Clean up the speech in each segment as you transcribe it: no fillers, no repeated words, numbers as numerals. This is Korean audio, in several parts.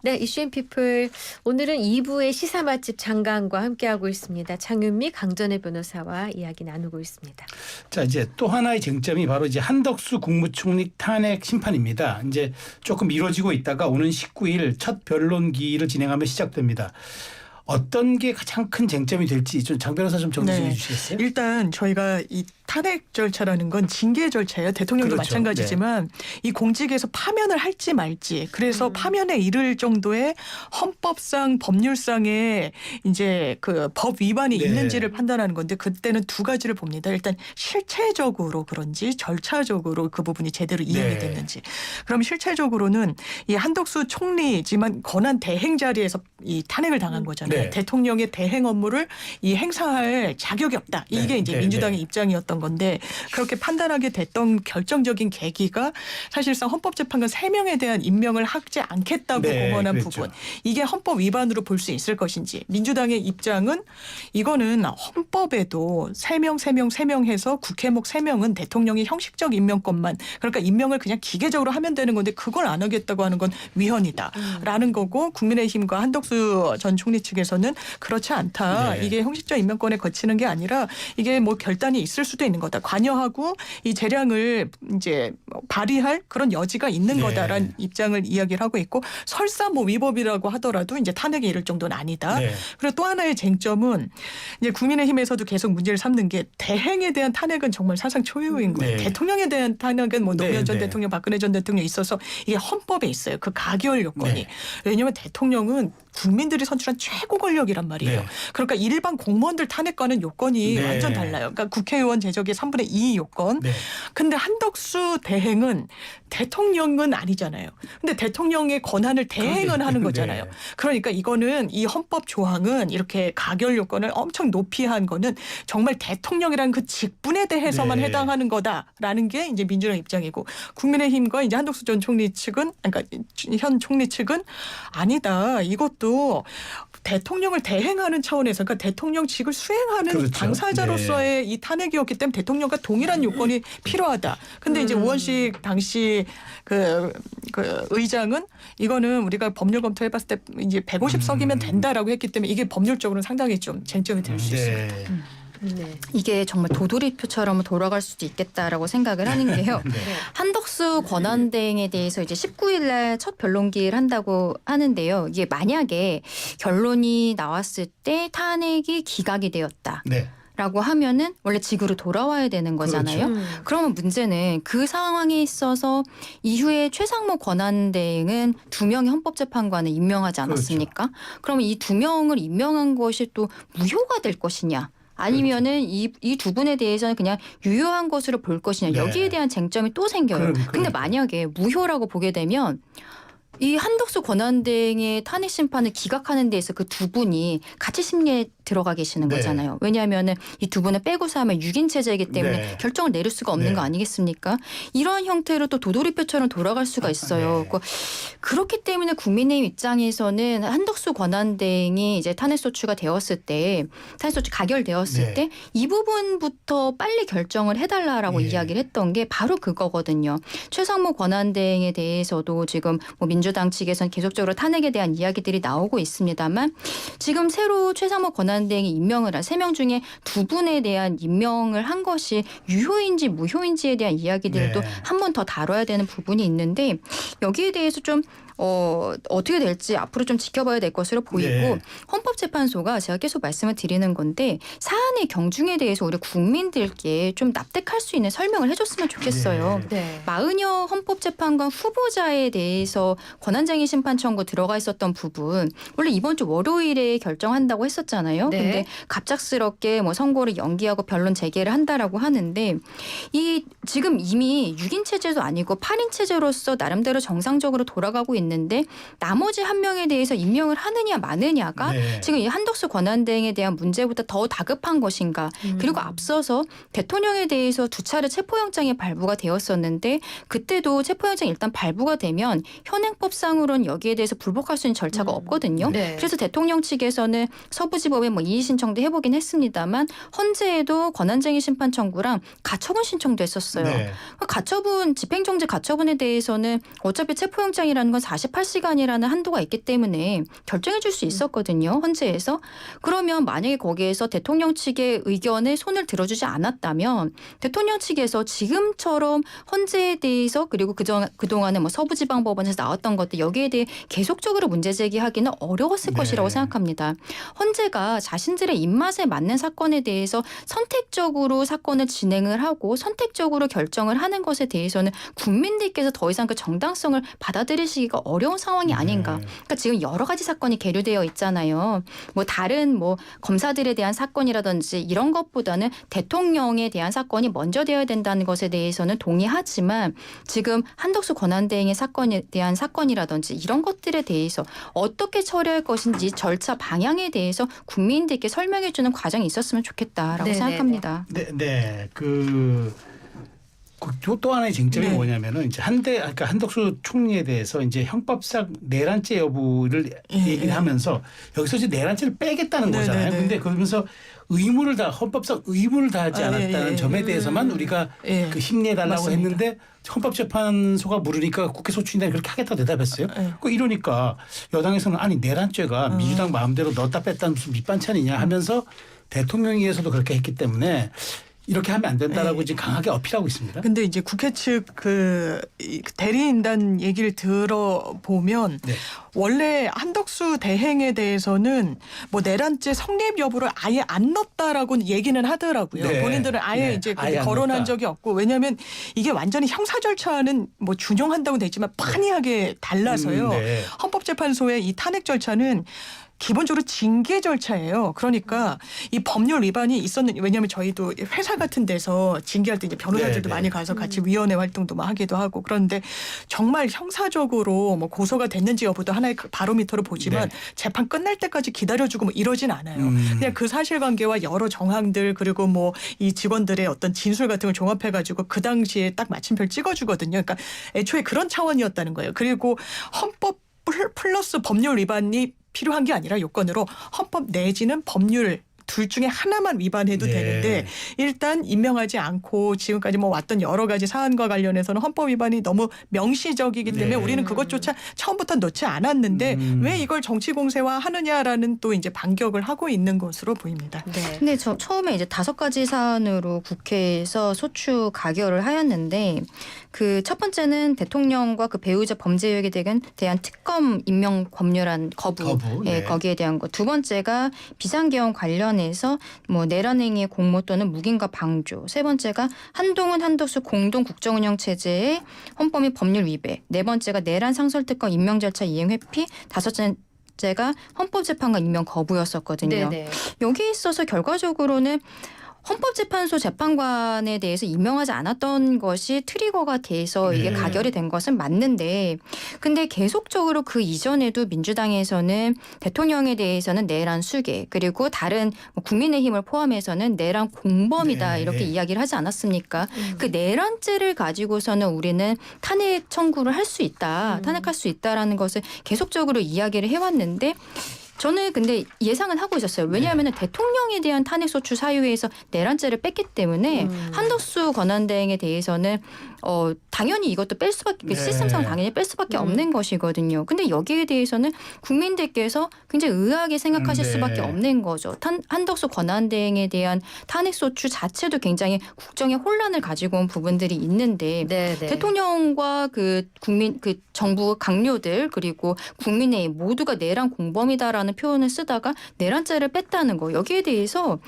네, 이슈앤피플 오늘은 2부의 시사 맛집 장강과 함께하고 있습니다. 장윤미, 강전혜 변호사와 이야기 나누고 있습니다. 자, 이제 또 하나의 쟁점이 바로 이제 한덕수 국무총리 탄핵 심판입니다. 이제 조금 미뤄지고 있다가 오는 19일 첫 변론기를 진행하며 시작됩니다. 어떤 게 가장 큰 쟁점이 될지 좀 장 변호사 좀 정리 좀 해주시겠어요? 일단 저희가 이 탄핵 절차라는 건 징계 절차예요. 대통령도 그렇죠. 마찬가지지만 이 공직에서 파면을 할지 말지. 그래서 파면에 이를 정도의 헌법상 법률상의 이제 그 법 위반이 있는지를 판단하는 건데 그때는 두 가지를 봅니다. 일단 실체적으로 그런지 절차적으로 그 부분이 제대로 이행이 됐는지. 그럼 실체적으로는 이 한덕수 총리지만 권한 대행 자리에서 이 탄핵을 당한 거잖아요. 대통령의 대행 업무를 이 행사할 자격이 없다. 이게 이제 민주당의 입장이었던 건데 그렇게 판단하게 됐던 결정적인 계기가 사실상 헌법재판관 3명에 대한 임명을 하지 않겠다고 공언한 부분. 이게 헌법 위반으로 볼 수 있을 것인지. 민주당의 입장은 이거는 헌법에도 3명 해서 국회목 3명은 대통령의 형식적 임명권만 그러니까 임명을 그냥 기계적으로 하면 되는 건데 그걸 안 하겠다고 하는 건 위헌이다라는 거고 국민의힘과 한덕수 전 총리 측에서는 그렇지 않다. 이게 형식적 임명권에 거치는 게 아니라 이게 뭐 결단이 있을 수도 있는 거다. 관여하고 이 재량을 이제 발휘할 그런 여지가 있는 거다라는 입장을 이야기를 하고 있고 설사 뭐 위법이라고 하더라도 이제 탄핵에 이를 정도는 아니다. 그리고 또 하나의 쟁점은 이제 국민의힘에서도 계속 문제를 삼는 게 대행에 대한 탄핵은 정말 사상 초유인 거예요. 대통령에 대한 탄핵은 뭐 노무현 전 대통령, 박근혜 전 대통령 있어서 이게 헌법에 있어요. 그 가결 요건이. 왜냐하면 대통령은 국민들이 선출한 최고 권력이란 말이에요. 그러니까 일반 공무원들 탄핵과는 요건이 완전 달라요. 그러니까 국회의원 제적의 3분의 2 요건. 근데 한덕수 대행은 대통령은 아니잖아요. 근데 대통령의 권한을 대행은 하는 거잖아요. 그러니까 이거는 이 헌법 조항은 이렇게 가결 요건을 엄청 높이 한 거는 정말 대통령이라는 그 직분에 대해서만 해당하는 거다라는 게 이제 민주당 입장이고 국민의힘과 이제 한덕수 전 총리 측은 그러니까 현 총리 측은 아니다. 이것도 대통령을 대행하는 차원에서 그러니까 대통령직을 수행하는 당사자로서의 이 탄핵이었기 때문에 대통령과 동일한 요건이 필요하다. 근데 이제 우원식 당시 그 의장은 이거는 우리가 법률 검토해봤을 때 이제 150석이면 된다라고 했기 때문에 이게 법률적으로는 상당히 좀 쟁점이 될 수 있습니다. 이게 정말 도돌이표처럼 돌아갈 수도 있겠다라고 생각을 하는 게요. 한덕수 권한대행에 대해서 이제 19일 날 첫 변론기를 한다고 하는데요. 이게 만약에 결론이 나왔을 때 탄핵이 기각이 되었다. 라고 하면은 원래 직으로 돌아와야 되는 거잖아요. 그러면 문제는 그 상황에 있어서 이후에 최상목 권한대행은 2명의 헌법재판관을 임명하지 않았습니까? 그러면 이 2명을 임명한 것이 또 무효가 될 것이냐. 아니면은 이 두 분에 대해서는 그냥 유효한 것으로 볼 것이냐. 여기에 대한 쟁점이 또 생겨요. 근데 만약에 무효라고 보게 되면 이 한덕수 권한대행의 탄핵 심판을 기각하는 데에서 그 두 분이 같이 심리에 들어가 계시는 거잖아요. 왜냐하면 이 두 분을 빼고서 하면 6인 체제이기 때문에 결정을 내릴 수가 없는 거 아니겠습니까? 이런 형태로 또 도돌이표처럼 돌아갈 수가 있어요. 그렇기 때문에 국민의힘 입장에서는 한덕수 권한대행이 이제 탄핵소추가 되었을 때 탄핵소추 가결되었을 때 이 부분부터 빨리 결정을 해달라라고 이야기를 했던 게 바로 그거거든요. 최상목 권한대행에 대해서도 지금 뭐 민주당 측에서는 계속적으로 탄핵에 대한 이야기들이 나오고 있습니다만 지금 새로 최상목 권한대행이 임명을 한 3명 중에 2분에 대한 임명을 한 것이 유효인지 무효인지에 대한 이야기들을 또 한 번 더 다뤄야 되는 부분이 있는데 여기에 대해서 좀 어떻게 될지 앞으로 좀 지켜봐야 될 것으로 보이고 헌법재판소가 제가 계속 말씀을 드리는 건데 사안의 경중에 대해서 우리 국민들께 좀 납득할 수 있는 설명을 해줬으면 좋겠어요. 마은여 헌법재판관 후보자에 대해서 권한쟁의 심판 청구 들어가 있었던 부분 원래 이번 주 월요일에 결정한다고 했었잖아요. 근데 갑작스럽게 뭐 선고를 연기하고 변론 재개를 한다라고 하는데 이 지금 이미 6인 체제도 아니고 8인 체제로서 나름대로 정상적으로 돌아가고 있는데 나머지 한 명에 대해서 임명을 하느냐 마느냐가 지금 이 한덕수 권한대행에 대한 문제보다 더 다급한 것인가. 그리고 앞서서 대통령에 대해서 2차례 체포영장이 발부가 되었었는데 그때도 체포영장이 일단 발부가 되면 현행법상으로는 여기에 대해서 불복할 수 있는 절차가 없거든요. 그래서 대통령 측에서는 서부지법에 뭐 이의 신청도 해보긴 했습니다만 헌재에도 권한쟁의 심판 청구랑 가처분 신청도 했었어요. 가처분 집행정지 가처분에 대해서는 어차피 체포영장이라는 건 48시간이라는 한도가 있기 때문에 결정해 줄 수 있었거든요. 헌재에서. 그러면 만약에 거기에서 대통령 측의 의견에 손을 들어주지 않았다면 대통령 측에서 지금처럼 헌재에 대해서 그리고 그동안에 뭐 서부지방법원에서 나왔던 것들 여기에 대해 계속적으로 문제 제기하기는 어려웠을 네. 것이라고 생각합니다. 헌재가 자신들의 입맛에 맞는 사건에 대해서 선택적으로 사건을 진행을 하고 선택적으로 결정을 하는 것에 대해서는 국민들께서 더 이상 그 정당성을 받아들이시기가 어려운 상황이 아닌가. 그러니까 지금 여러 가지 사건이 계류되어 있잖아요. 뭐 다른 뭐 검사들에 대한 사건이라든지 이런 것보다는 대통령에 대한 사건이 먼저 되어야 된다는 것에 대해서는 동의하지만 지금 한덕수 권한대행의 사건에 대한 사건이라든지 이런 것들에 대해서 어떻게 처리할 것인지 절차 방향에 대해서 국민들께 설명해 주는 과정이 있었으면 좋겠다라고 네네네. 생각합니다. 네. 또 하나의 쟁점이 네. 뭐냐면은 이제 그러니까 한덕수 총리에 대해서 이제 형법상 내란죄 여부를 얘기를 하면서 여기서 이제 내란죄를 빼겠다는 거잖아요. 네네네. 근데 그러면서 헌법상 의무를 다하지 않았다는 점에 대해서만 우리가 그 힘내달라고 맞습니다. 했는데 헌법재판소가 물으니까 국회 소추인단이 그렇게 하겠다고 대답했어요. 이러니까 여당에서는 아니 내란죄가 민주당 마음대로 넣었다 뺐다는 무슨 밑반찬이냐 하면서 대통령위에서도 그렇게 했기 때문에 이렇게 하면 안 된다라고 지금 강하게 어필하고 있습니다. 근데 이제 국회 측 그 대리인단 얘기를 들어보면 네. 원래 한덕수 대행에 대해서는 뭐 내란죄 성립 여부를 아예 안 넣었다라고 얘기는 하더라고요. 네. 본인들은 아예 네. 이제 아예 안 거론한 넣었다. 적이 없고 왜냐하면 이게 완전히 형사 절차는 뭐 준용한다고 돼 있지만 판이하게 달라서요. 네. 헌법재판소의 이 탄핵 절차는 기본적으로 징계 절차예요. 그러니까 이 법률 위반이 있었는 왜냐하면 저희도 회사 같은 데서 징계할 때 이제 변호사들도 네, 많이 가서 같이 위원회 활동도 막 하기도 하고 그런데 정말 형사적으로 뭐 고소가 됐는지 여부도 하나의 바로미터로 보지만 네. 재판 끝날 때까지 기다려주고 뭐 이러진 않아요. 그냥 그 사실관계와 여러 정황들 그리고 뭐 이 직원들의 어떤 진술 같은 걸 종합해가지고 그 당시에 딱 마침표를 찍어주거든요. 그러니까 애초에 그런 차원이었다는 거예요. 그리고 헌법 플러스 법률 위반이 필요한 게 아니라 요건으로 헌법 내지는 법률 둘 중에 하나만 위반해도 네. 되는데 일단 임명하지 않고 지금까지 뭐 왔던 여러 가지 사안과 관련해서는 헌법 위반이 너무 명시적이기 때문에 네. 우리는 그것조차 처음부터 넣지 않았는데 왜 이걸 정치 공세화 하느냐라는 또 이제 반격을 하고 있는 것으로 보입니다. 네. 근데 저 처음에 이제 5가지 사안으로 국회에서 소추 가결을 하였는데 그 첫 번째는 대통령과 그 배우자 범죄 의혹에 대한 특검 임명 법률안 거부. 네. 예, 거기에 대한 거. 두 번째가 비상계엄 관련해서 뭐 내란행위의 공모 또는 묵인과 방조. 세 번째가 한동훈 한덕수 공동 국정운영 체제의 헌법 및 법률 위배. 네 번째가 내란 상설특검 임명 절차 이행 회피. 다섯째가 헌법재판관 임명 거부였었거든요. 네네. 여기에 있어서 결과적으로는 헌법재판소 재판관에 대해서 임명하지 않았던 것이 트리거가 돼서 이게 네. 가결이 된 것은 맞는데 근데 계속적으로 그 이전에도 민주당에서는 대통령에 대해서는 내란 수계 그리고 다른 뭐 국민의힘을 포함해서는 내란 공범이다 네. 이렇게 이야기를 하지 않았습니까? 그 내란죄를 가지고서는 우리는 탄핵 청구를 할 수 있다. 탄핵할 수 있다라는 것을 계속적으로 이야기를 해왔는데 저는 근데 예상은 하고 있었어요. 왜냐하면 대통령에 대한 탄핵소추 사유에서 내란죄를 뺐기 때문에 한덕수 권한대행에 대해서는 당연히 이것도 뺄 수밖에 네. 시스템상 당연히 뺄 수밖에 없는 것이거든요. 근데 여기에 대해서는 국민들께서 굉장히 의아하게 생각하실 네. 수밖에 없는 거죠. 한덕수 권한대행에 대한 탄핵소추 자체도 굉장히 국정의 혼란을 가지고 온 부분들이 있는데 네네. 대통령과 그 정부 강요들 그리고 국민의힘 모두가 내란 공범이다라는 표현을 쓰다가 내란죄를 뺐다는 거 여기에 대해서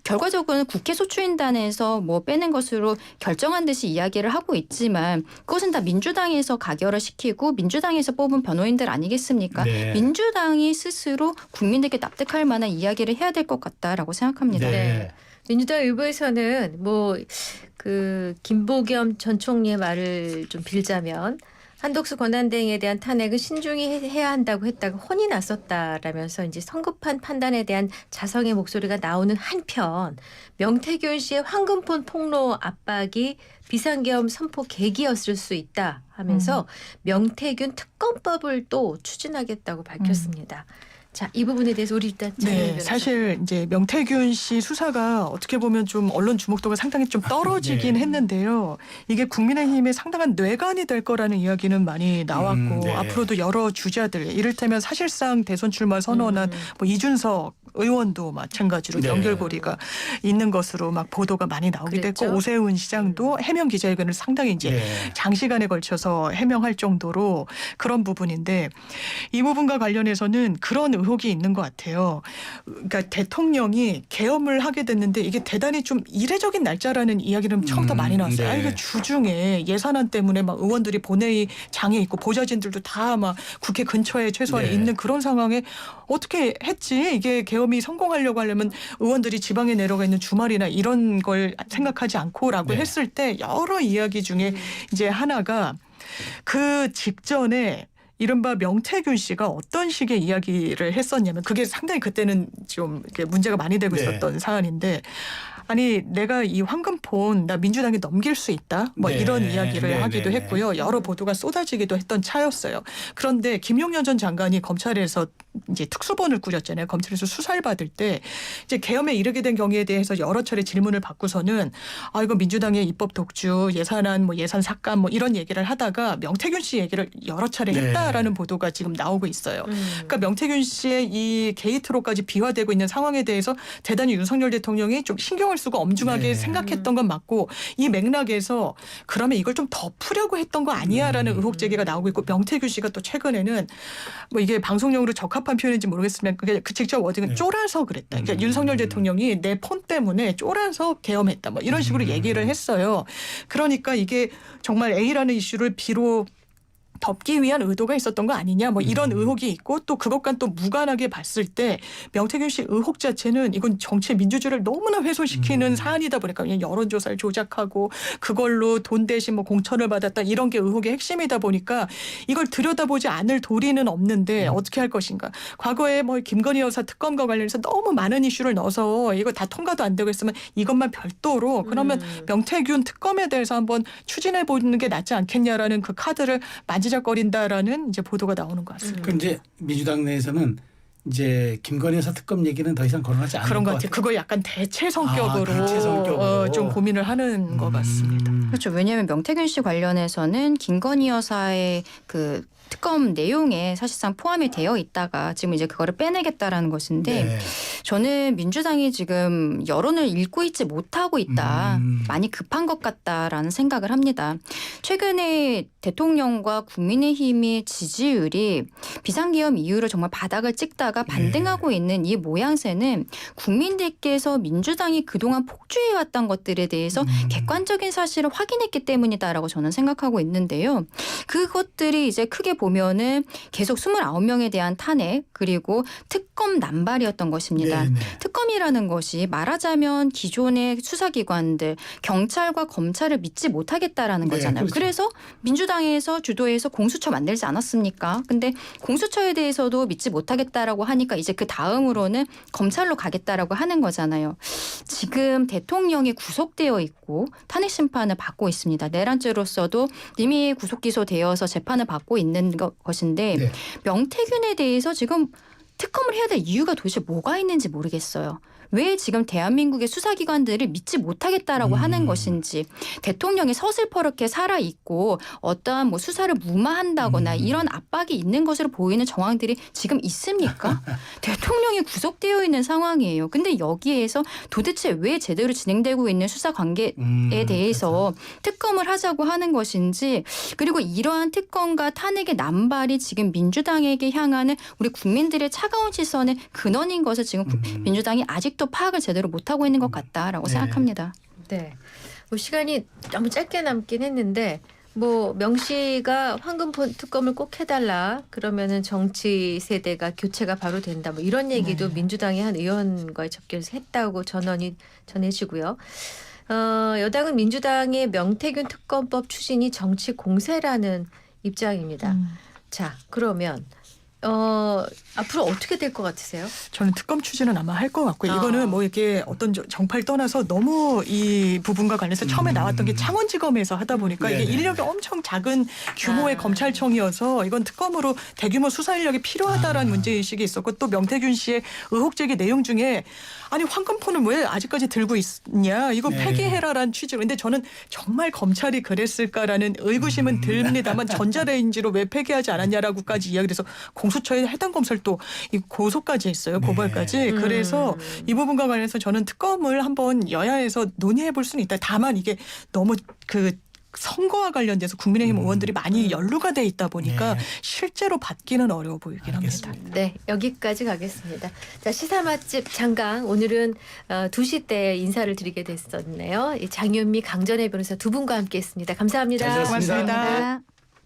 결과적으로는 국회 소추인단에서 뭐 빼는 것으로 결정한 듯이 이야기를 하고 있지만 그것은 다 민주당에서 가결을 시키고 민주당에서 뽑은 변호인들 아니겠습니까? 네. 민주당이 스스로 국민들께 납득할 만한 이야기를 해야 될 것 같다라고 생각합니다. 네. 민주당 일부에서는 뭐 그 김보겸 전 총리의 말을 좀 빌자면 한덕수 권한대행에 대한 탄핵은 신중히 해야 한다고 했다가 혼이 났었다라면서 이제 성급한 판단에 대한 자성의 목소리가 나오는 한편 명태균 씨의 황금폰 폭로 압박이 비상계엄 선포 계기였을 수 있다 하면서 명태균 특검법을 또 추진하겠다고 밝혔습니다. 자, 이 부분에 대해서 우리 일단 네, 사실 이제 명태균 씨 수사가 어떻게 보면 좀 언론 주목도가 상당히 좀 떨어지긴 네. 했는데요. 이게 국민의힘에 상당한 뇌관이 될 거라는 이야기는 많이 나왔고 네. 앞으로도 여러 주자들 이를테면 사실상 대선 출마 선언한 뭐 이준석 의원도 마찬가지로 네. 연결고리가 있는 것으로 막 보도가 많이 나오기도 그랬죠. 했고 오세훈 시장도 해명 기자회견을 상당히 이제 네. 장시간에 걸쳐서 해명할 정도로 그런 부분인데 이 부분과 관련해서는 그런 의혹이 있는 것 같아요. 그러니까 대통령이 계엄을 하게 됐는데 이게 대단히 좀 이례적인 날짜라는 이야기는 처음부터 많이 나왔어요. 네. 아, 이거 주중에 예산안 때문에 막 의원들이 본회의 장에 있고 보좌진들도 다 막 국회 근처에 최소한 네. 있는 그런 상황에 어떻게 했지? 이게 계엄이 성공하려고 하려면 의원들이 지방에 내려가 있는 주말이나 이런 걸 생각하지 않고라고 네. 했을 때 여러 이야기 중에 이제 하나가 그 직전에 이른바 명태균 씨가 어떤 식의 이야기를 했었냐면 그게 상당히 그때는 좀 이렇게 문제가 많이 되고 네. 있었던 사안인데 아니 내가 이 황금폰 나 민주당에 넘길 수 있다 뭐 네. 이런 이야기를 네. 하기도 네. 했고요. 여러 보도가 쏟아지기도 했던 차였어요. 그런데 김용년 전 장관이 검찰에서 이제 특수본을 꾸렸잖아요. 검찰에서 수사를 받을 때 이제 계엄에 이르게 된 경위에 대해서 여러 차례 질문을 받고서는 아 이거 민주당의 입법 독주 예산안 뭐 예산 삭감 뭐 이런 얘기를 하다가 명태균 씨 얘기를 여러 차례 네. 했다라는 보도가 지금 나오고 있어요. 그러니까 명태균 씨의 이 게이트로까지 비화되고 있는 상황에 대해서 대단히 윤석열 대통령이 좀 신경을 쓰고 엄중하게 네. 생각했던 건 맞고 이 맥락에서 그러면 이걸 좀 덮으려고 했던 거 아니야라는 의혹 제기가 나오고 있고 명태균 씨가 또 최근에는 뭐 이게 방송용으로 적합한 표현인지 모르겠지만 그게 그 직접 워딩은 네. 쫄아서 그랬다. 그러니까 윤석열 대통령이 내 폰 때문에 쫄아서 계엄했다. 뭐 이런 식으로 얘기를 했어요. 그러니까 이게 정말 A라는 이슈를 비로 덮기 위한 의도가 있었던 거 아니냐 뭐 이런 의혹이 있고 또 그것과 또 무관하게 봤을 때 명태균 씨 의혹 자체는 이건 정치 민주주의를 너무나 훼손시키는 사안이다 보니까 그냥 여론조사를 조작하고 그걸로 돈 대신 뭐 공천을 받았다 이런 게 의혹의 핵심이다 보니까 이걸 들여다보지 않을 도리는 없는데 어떻게 할 것인가. 과거에 뭐 김건희 여사 특검과 관련해서 너무 많은 이슈를 넣어서 이거 다 통과도 안 되고 있으면 이것만 별도로 그러면 명태균 특검에 대해서 한번 추진해 보는 게 낫지 않겠냐라는 그 카드를 만지작거린다라는 이제 보도가 나오는 것 같습니다. 그 이제 민주당 내에서는 이제 김건희 여사 특검 얘기는 더 이상 거론하지 않는 그런 것 것 같아요. 같아요. 그걸 약간 대체 성격으로, 대체 성격으로. 좀 고민을 하는 것 같습니다. 그렇죠. 왜냐하면 명태균 씨 관련해서는 김건희 여사의 그 특검 내용에 사실상 포함이 되어 있다가 지금 이제 그거를 빼내겠다라는 것인데 네. 저는 민주당이 지금 여론을 읽고 있지 못하고 있다. 많이 급한 것 같다라는 생각을 합니다. 최근에 대통령과 국민의힘의 지지율이 비상계엄 이후로 정말 바닥을 찍다가 반등하고 있는 이 모양새는 국민들께서 민주당이 그동안 폭주해왔던 것들에 대해서 객관적인 사실을 확인했기 때문이다라고 저는 생각하고 있는데요. 그것들이 이제 크게 보면은 계속 29명에 대한 탄핵 그리고 특검 남발이었던 것입니다. 네, 네. 특검이라는 것이 말하자면 기존의 수사기관들 경찰과 검찰을 믿지 못하겠다라는 네, 거잖아요. 그렇죠. 그래서 민주당에서 주도해서 공수처 만들지 않았습니까? 근데 공수처에 대해서도 믿지 못하겠다라고 하니까 이제 그 다음으로는 검찰로 가겠다라고 하는 거잖아요. 지금 대통령이 구속되어 있고 탄핵 심판을 받고 있습니다. 내란죄로서도 이미 구속 기소되어서 재판을 받고 있는 것인데 네. 명태균에 대해서 지금 특검을 해야 될 이유가 도대체 뭐가 있는지 모르겠어요. 왜 지금 대한민국의 수사기관들을 믿지 못하겠다라고 하는 것인지 대통령이 서슬퍼렇게 살아있고 어떠한 뭐 수사를 무마한다거나 이런 압박이 있는 것으로 보이는 정황들이 지금 있습니까? 대통령이 구속되어 있는 상황이에요. 근데 여기에서 도대체 왜 제대로 진행되고 있는 수사 관계에 대해서 특검을 하자고 하는 것인지 그리고 이러한 특검과 탄핵의 남발이 지금 민주당에게 향하는 우리 국민들의 차가운 시선의 근원인 것을 지금 민주당이 아직도 파악을 제대로 못하고 있는 것 같다라고 네. 생각합니다. 네. 뭐 시간이 너무 짧게 남긴 했는데 뭐 명 씨가 황금폰 특검을 꼭 해달라 그러면은 정치 세대가 교체가 바로 된다 뭐 이런 얘기도 민주당의 한 의원과의 접견에서 했다고 전원이 전해지고요. 여당은 민주당의 명태균 특검법 추진이 정치 공세라는 입장입니다. 자 그러면 앞으로 어떻게 될 것 같으세요? 저는 특검 추진은 아마 할 것 같고요. 아. 이거는 뭐 이렇게 어떤 정파를 떠나서 너무 이 부분과 관련해서 처음에 나왔던 게 창원지검에서 하다 보니까 이게 네네. 인력이 엄청 작은 규모의 검찰청이어서 이건 특검으로 대규모 수사 인력이 필요하다라는 문제의식이 있었고 또 명태균 씨의 의혹 제기 내용 중에 아니 황금폰을 왜 아직까지 들고 있냐 이거 네. 폐기해라라는 취지로 근데 저는 정말 검찰이 그랬을까라는 의구심은 듭니다만 전자레인지로 왜 폐기하지 않았냐라고까지 이야기를 해서 공수처에 해당 검사를 또 이 고소까지 했어요. 고발까지. 네. 그래서 이 부분과 관련해서 저는 특검을 한번 여야에서 논의해 볼 수는 있다. 다만 이게 너무 그 선거와 관련돼서 국민의힘 의원들이 많이 연루가 돼 있다 보니까 네. 실제로 받기는 어려워 보이긴 합니다. 네, 여기까지 가겠습니다. 자, 시사 맛집 장강 오늘은 2시 때 인사를 드리게 됐었네요. 이 장윤미, 강전혜 변호사 두 분과 함께했습니다. 감사합니다. 잘 들었습니다. 고맙습니다. 감사합니다.